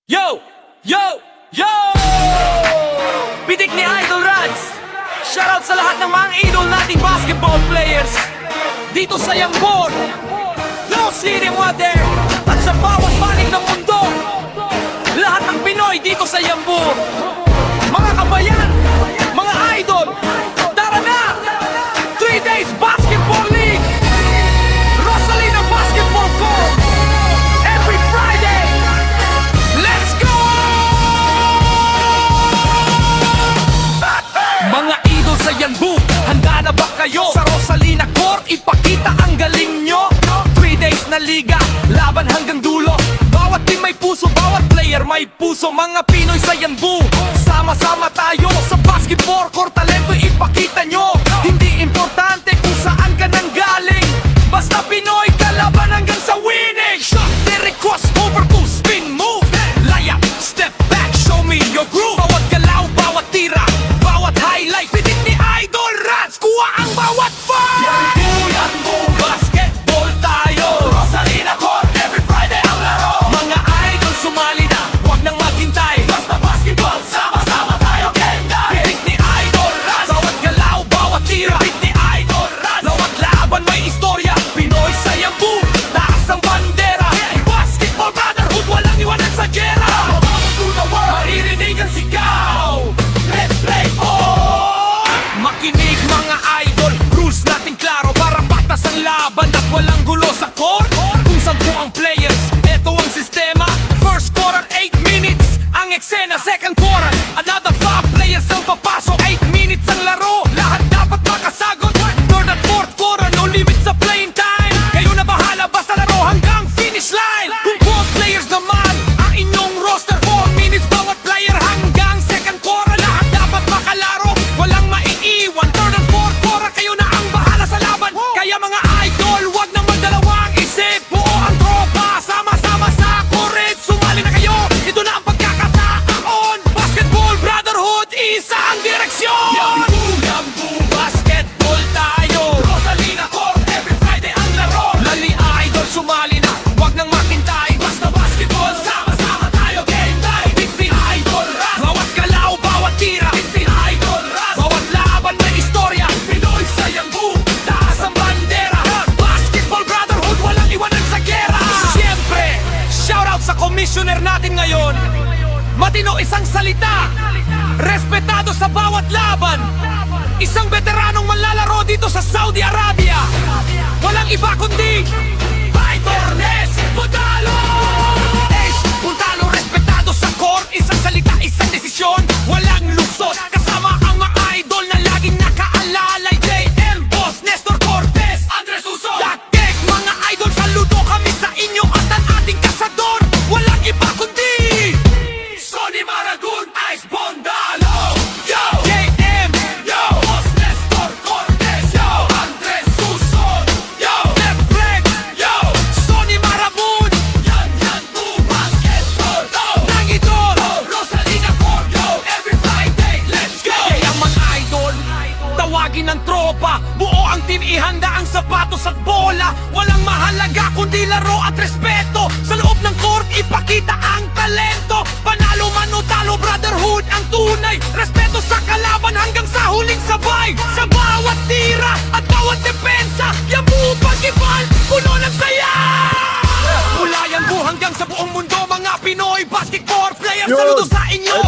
Yo! Yo! Yo! Pitik ni Idol Rads. Shoutout sa lahat ng mga idol nating basketball players dito sa Yambor, Los City Water, at sa bawat panig ng mundo. Lahat ng Pinoy dito sa Yambor. Mga kabayan, mga idol, tara na! 3 days Basketball League, Rosalina Basketball Court, every Friday. Let's go! Mga idol sa Yanbu, handa na ba kayo? Sa Rosalina Court, ipakita ang galing nyo. 3 days na liga, laban hanggang dulo. Bawat team may puso, bawat player may puso. Mga Pinoy sa Yanbu, sama-sama tayo. Sa basketball court, talento ipakita nyo. Hindi importante kung saan ka nang galing, basta Pinoy kalaban hanggang sa winning. Shot, direct cross, over to spin move, layup, step back, show me your groove. Bawat galaw, bawat tira, bawat highlight, pitik ni Idol Rads, kuha ang bawat foul. Yanbu, basketball tayo. Rosalina Court, every Friday ang laro. Mga idol sumali na, wag nang maghintay, basta basketball, sama-sama tayo, game night. Pitik ni Idol Rads, bawat galaw, bawat tira, pitik ni Idol Rads, bawat laban may istorya. Pinoy sa Yanbu, taas ang bandera. Basketball brotherhood, walang iwanan sa gera. To the world, maririnig ang sigaw. Let's play on! Makinig mga idol, rules natin klaro para patas ang laban at walang gulo sa court. Kung 10 ang players, eto ang sistema. First quarter, 8 minutes ang eksena. Second quarter, another 5 players ang papasok. 8 minutes ang laro, lahat dapat makasagot. Third at fourth quarter, no limit sa playing time. Kayo na bahala, basta laro hanggang finish line. Kung 12 players naman ang inyong roster, 4 minutes bawat player hanggang second quarter. Lahat dapat makalaro, walang maiiwan. Third and fourth quarter, kayo na ang bahala sa laban. Kaya mga idol, wag na magdalawang isip. Buo ang tropa, sama-sama sa kurit. Sumali na kayo, ito na ang pagkakataon. Basketball brotherhood, isa ang direksyon. Yambu, basketball tayo. Rosalina Court, every Friday ang laro. Lali idol, sumali na, wag nang maghintay, basta basketball, sama-sama tayo, game night. Pitik Idol Rads, bawat galaw, bawat tira, pitik Idol Rads, bawat laban may istorya. Pinoy sa Yanbu, taas ang bandera. Basketball brotherhood, walang iwanan sa gera. Siyempre, shoutout sa commissioner natin ngayon. Matino isang salita, respetado sa bawat laban. Isang veteranong manlalaro dito sa Saudi Arabia. Walang iba kundi Tornes Puntalo! Ace Puntalo, respetado sa court. Isang salita, isang desisyon, walang lusot. Kasama ang mga idol na laging nakaalalay. JM, Boss, Nestor Cortez, Andres Uso. Datek, mga idol, saludo kami sa inyo at ang ating kasador. Walang iba kundi Sonny Maragun, Ice Bondalo. Yo! JM, yo! Boss, Nestor Cortez, yo! Andres Uso, yo! Leprek, yo! Sonny Marabun, yan po basketball, go! Nang idol, Rosalina Court, yo! Every Friday, let's go! Kaya mga idol, tawagin ng tropa. Buo ang team, ihanda ang sapatos at bola. Walang mahalaga kundi laro at respeto. Sa loob ng court, ipakita ang talento. Panalo man o talo, brotherhood ang tunay. Respeto sa kalaban hanggang sa huling sabay. Sa bawat tira at bawat depensa, Yanbu pag-ibal, puno ng saya. Mula Yanbu hanggang sa buong mundo, mga Pinoy basketball players, saludo sa inyo.